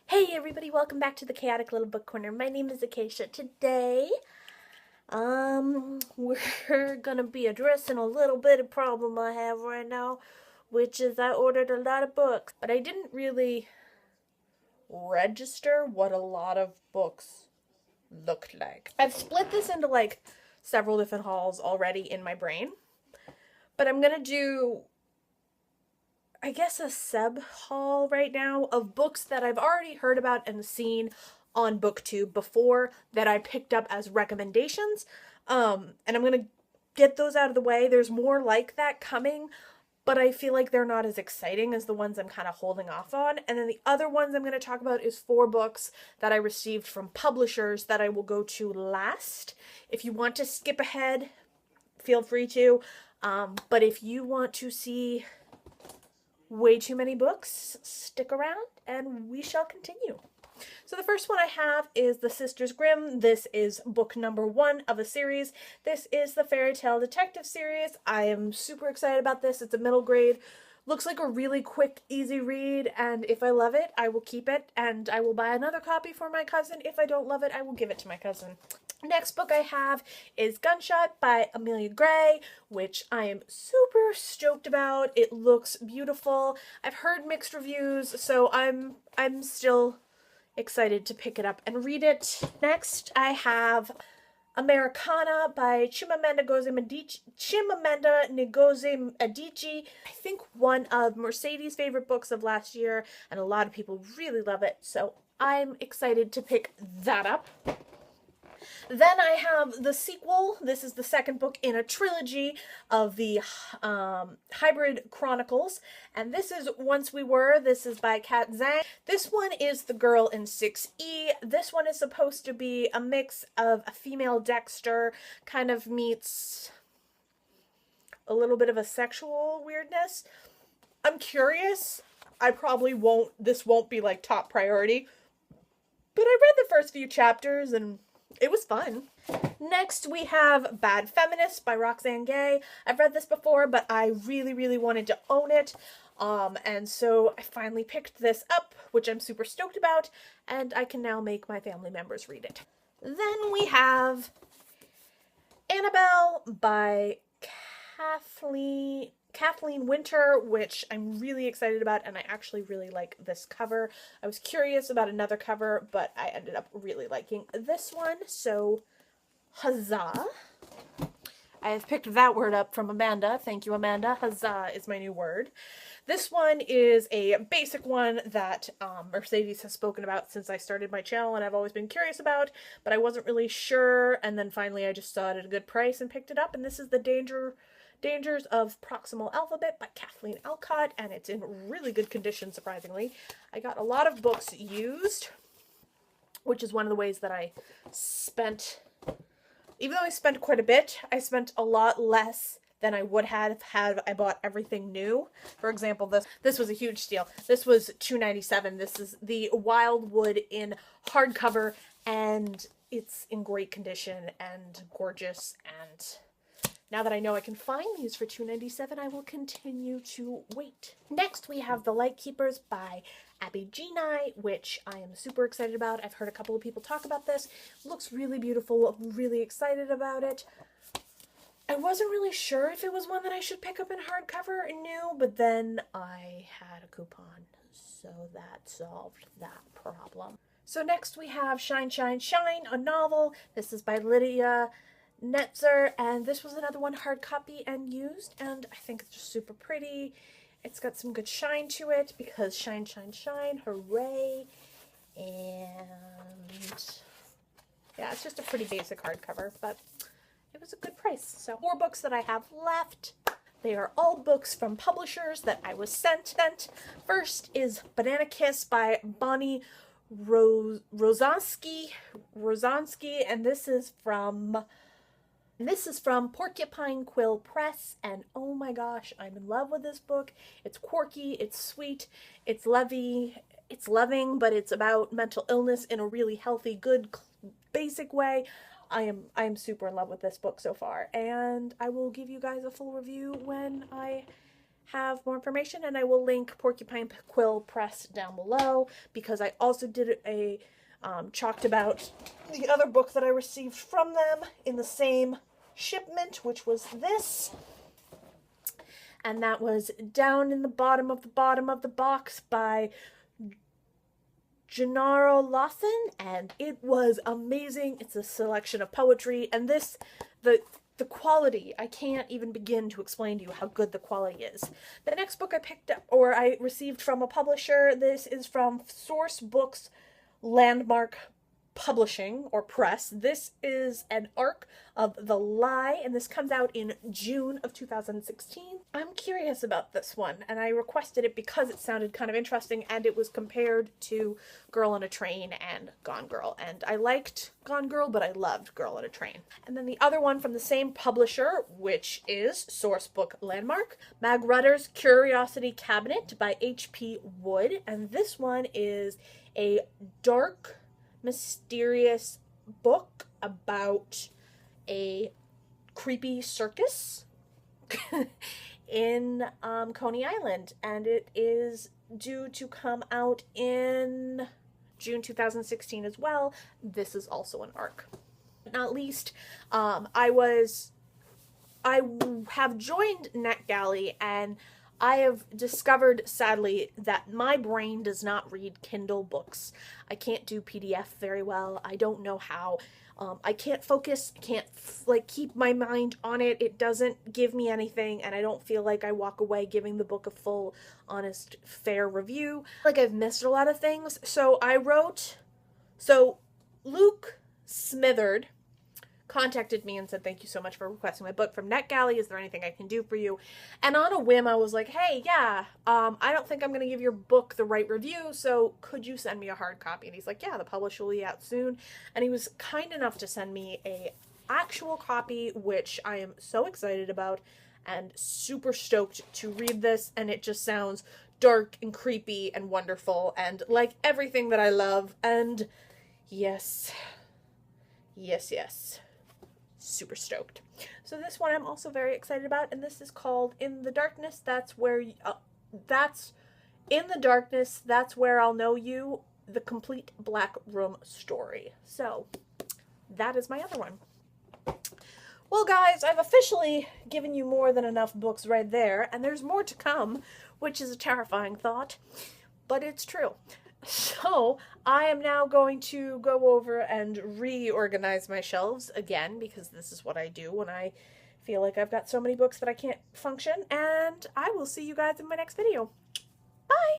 Hey everybody, welcome back to the Chaotic Little Book Corner. My name is Acacia. Today, we're gonna be addressing a little bit of problem I have right now, which is I ordered a lot of books, but I didn't really register what a lot of books looked like. I've split this into several different hauls already in my brain, but I'm gonna do I guess a sub haul right now of books that I've already heard about and seen on BookTube before that I picked up as recommendations. And I'm gonna get those out of the way. There's more like that coming, but I feel like they're not as exciting as the ones I'm kind of holding off on. And then the other ones I'm going to talk about is 4 books that I received from publishers that I will go to last. If you want to skip ahead, feel free to. But if you want to see way too many books, stick around and we shall continue. So the first one I have is The Sisters Grimm. This is book number 1 of a series. This is the Fairy Tale Detective series. I am super excited about this. It's a middle grade. Looks like a really quick, easy read, and if I love it, I will keep it, and I will buy another copy for my cousin. If I don't love it, I will give it to my cousin. Next book I have is Gunshot by Amelia Gray, which I am super stoked about. It looks beautiful. I've heard mixed reviews, so I'm still excited to pick it up and read it. Next, I have Americana by Chimamanda Ngozi Adichie. I think one of Mercedes' favorite books of last year, and a lot of people really love it, so I'm excited to pick that up. Then I have the sequel. This is the second book in a trilogy of the Hybrid Chronicles. And this is Once We Were. This is by Kat Zhang. This one is The Girl in 6E. This one is supposed to be a mix of a female Dexter kind of meets a little bit of a sexual weirdness. I'm curious. I probably won't, this won't be like top priority. But I read the first few chapters and it was fun. Next, we have Bad Feminist by Roxane Gay. I've read this before, but I really wanted to own it. And so I finally picked this up, which I'm super stoked about, and I can now make my family members read it. Then we have Annabelle by Kathleen Winter, which I'm really excited about, and I actually really like this cover. I was curious about another cover, but I ended up really liking this one, so huzzah. I have picked that word up from Amanda. Thank you, Amanda. Huzzah is my new word. This one is a basic one that Mercedes has spoken about since I started my channel, and I've always been curious about, but I wasn't really sure, and then finally I just saw it at a good price and picked it up, and this is The Dangers of Proximal Alphabet by Kathleen Alcott, and it's in really good condition, surprisingly. I got a lot of books used, which is one of the ways that I spent, even though I spent quite a bit, I spent a lot less than I would have had I bought everything new. For example, this was a huge steal. This was $2.97. This is the Wildwood in hardcover, and it's in great condition and gorgeous, and now that I know I can find these for $2.97, I will continue to wait. Next, we have The Lightkeepers by Abby Genai, which I am super excited about. I've heard a couple of people talk about this. It looks really beautiful. I'm really excited about it. I wasn't really sure if it was one that I should pick up in hardcover new, but then I had a coupon, so that solved that problem. So next we have Shine, Shine, Shine, a novel. This is by Lydia Netzer, and this was another one hard copy and used, and I think it's just super pretty. It's got some good shine to it because shine, shine, shine, hooray. And yeah, it's just a pretty basic hardcover, but it was a good price. So 4 books that I have left. They are all books from publishers that I was sent. First is Banana Kiss by Bonnie Rosansky, and this is from Porcupine Quill Press, and oh my gosh, I'm in love with this book. It's quirky, it's sweet, it's loving, but it's about mental illness in a really healthy, good, basic way. I am super in love with this book so far, and I will give you guys a full review when I have more information, and I will link Porcupine Quill Press down below, because I also did a talked about the other book that I received from them in the same shipment, which was this. And that was Down in the Bottom of the Box by Gennaro Lawson, and it was amazing. It's a selection of poetry, and this, the quality, I can't even begin to explain to you how good the quality is. The next book I picked up, or I received from a publisher, this is from Source Books Landmark Publishing or Press. This is an arc of The Lie, and this comes out in June of 2016. I'm curious about this one, and I requested it because it sounded kind of interesting, and it was compared to Girl on a Train and Gone Girl, and I liked Gone Girl, but I loved Girl on a Train. And then the other one from the same publisher, which is Sourcebook Landmark, Mag Rutter's Curiosity Cabinet by H.P. Wood, and this one is a dark, mysterious book about a creepy circus in Coney Island, and it is due to come out in June 2016 as well. This is also an arc. Not least, I have joined NetGalley, and I have discovered, sadly, that my brain does not read Kindle books. I can't do PDF very well. I don't know how. I can't focus, can't keep my mind on it. It doesn't give me anything, and I don't feel like I walk away giving the book a full, honest, fair review. Like, I've missed a lot of things. So Luke Smitherd contacted me and said, thank you so much for requesting my book from NetGalley. Is there anything I can do for you? And on a whim, I was like, hey, yeah, I don't think I'm going to give your book the right review, so could you send me a hard copy? And he's like, yeah, the publisher will be out soon. And he was kind enough to send me a actual copy, which I am so excited about and super stoked to read this. And it just sounds dark and creepy and wonderful and like everything that I love. And yes, super stoked. So this one I'm also very excited about, and this is called In the Darkness, That's Where I'll Know You, the Complete Black Room Story. So that is my other one. Well, guys, I've officially given you more than enough books right there, and there's more to come, which is a terrifying thought, but it's true. So I am now going to go over and reorganize my shelves again, because this is what I do when I feel like I've got so many books that I can't function, and I will see you guys in my next video. Bye!